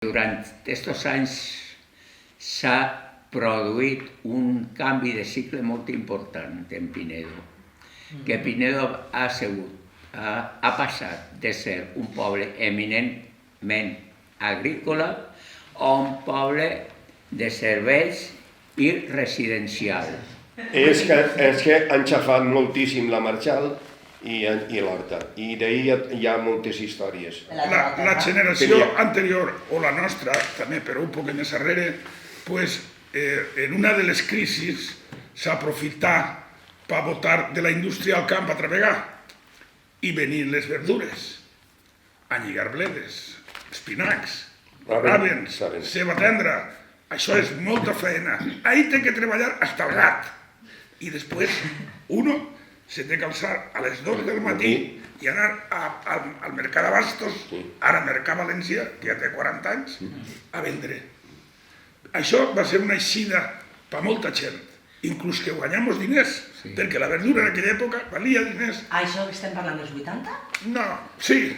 Durant aquests anys s'ha produït un canvi de cicle molt important en Pinedo, que Pinedo ha passat de ser un poble eminentment agrícola a un poble de serveis i residencial. És que han xafat moltíssim la Marxal i l'Horta, i d'ahir hi ha moltes històries. La generació anterior, o la nostra, també, però un poc més darrere, en una de les crisis s'aprofitar per botar de la indústria al camp a treballar i venir les verdures, anyigar bledes, espinacs, ràbens, ceba tendra. Això és molta feina. Ahí té que treballar hasta el gat. I després, uno se té que alçar a les 2 del matí i anar al mercat d'Abastos, ara Mercat València, que ja té 40 anys, a vendre. Això va ser una eixida per molta gent, inclús que guanyamos diners, perquè la verdura en aquella època valia diners. Això que estem parlant dels 80? No, sí.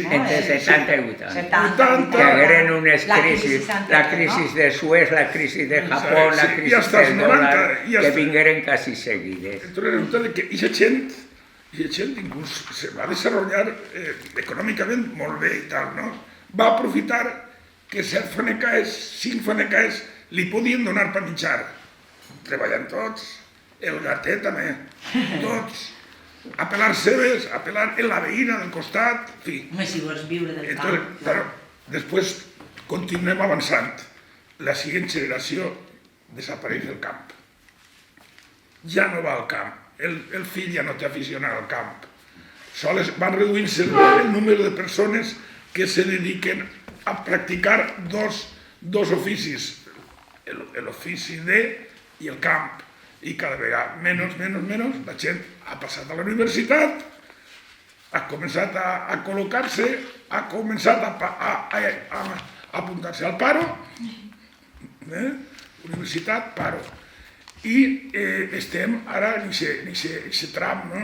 Entre 70 i 80. 80. Que eren unes crisis, la crisi de Suez, la crisi de Japó, la crisi del dòlar, que vingueren quasi seguides. Entonces resulta que aquesta gent inclús se va desenvolupar econòmicament molt bé i tal, no? Va aprofitar que 7 fanecaes, 5 fanecaes li podien donar per menjar. Treballant tots, el gatet també, tots. A pelar cebes, a pelar en la veïna del costat, en fi. Home, si vols viure del camp. Però després continuem avançant. La següent generació desapareix del camp. Ja no va al camp. El fill ja no té afició al camp. Sols van reduint-se el número de persones que se dediquen a practicar dos oficis, l'ofici i el camp. I cada vegada menys, la gent ha passat a la universitat, ha començat a col·locar-se, ha començat a apuntar-se al paro, universitat, paro. I estem ara en aquest tram, no?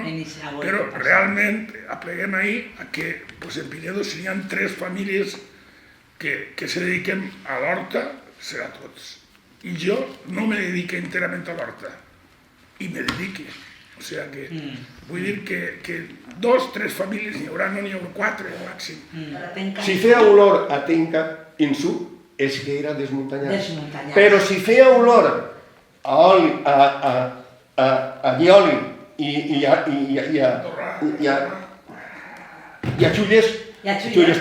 Però realment apleguem ahir que en Pinedo si hi ha 3 famílies que se dediquen a l'horta, serà tots. I jo no me dedique enterament a l'horta, i me dedique. O sigui que vull dir que 2 o 3 famílies n'hi haurà, no n'hi haurà 4 al màxim. Si feia olor a tenca insu, és que era desmuntanyat. Però si feia olor a oli, a guioli i a xulles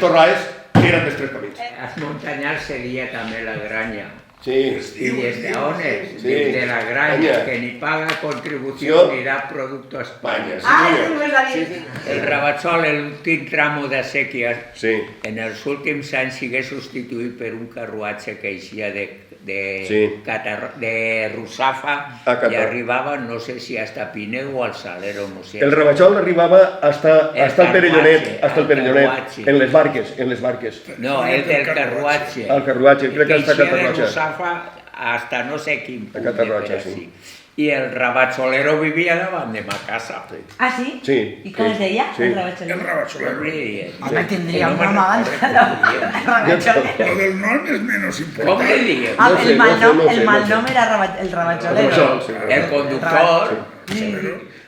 torrades, eren dels 3 camins. Els muntanyars seria també la granya. Sí. I des d'on és? De la granya, que ni paga contribució ni da producto a Espanya. El Rabatzol, l'últim tramo de sèquia, en els últims anys sigue substituït per un carruatge que eixia de Russafa i arribava, no sé si hasta Pinedo o al Salero, no sé. El Rabatzol arribava hasta el Perellonet, en les barques. No, el del carruatge. El carruatge, crec que està a Catarroja. Hasta no sé quin punt. A Catarroja, sí. I el rabatzolero vivia davant de ma casa. Ah, sí? Sí. I com es deia, el rabatzolero? El rabatzolero. Home, tindria un nom abans, no? Lo del nom és menys important. Com li digueu? El malnom era el rabatzolero. El conductor.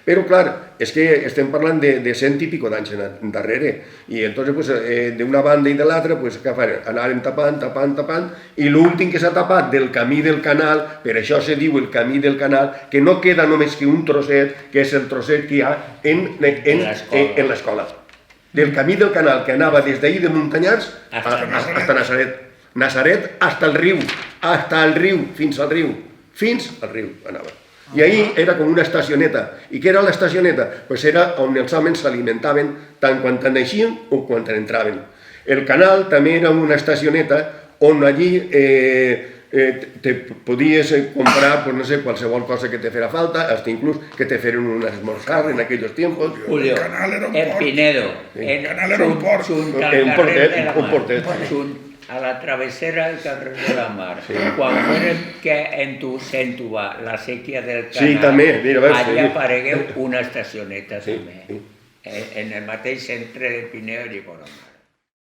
Però, clar, és que estem parlant de 100 i pico d'anys darrere. I entonces, d'una banda i de l'altra, anàvem tapant, i l'últim que s'ha tapat del camí del canal, per això se diu el camí del canal, que no queda només que un trosset, que és el trosset que hi ha en l'escola. Del camí del canal, que anava des d'ahir de Muntanyars fins Nazaret. Nazaret fins al riu, fins al riu anava. I ahir era com una estacioneta. I què era l'estacioneta? Doncs era on els homes s'alimentaven tant quan naixien o quan entraven. El canal també era una estacioneta on allí te podies comprar, no sé, qualsevol cosa que te fera falta, fins inclús que te feren un esmorzar en aquells tiempos. Julio, en Pinedo. El canal era un port. Un portet. A la travessera del carrer de la Mar, quan fèrem que s'entuba la sèquia del canal, allà aparegué una estacioneta també, en el mateix centre de Pinedo i Bonamar.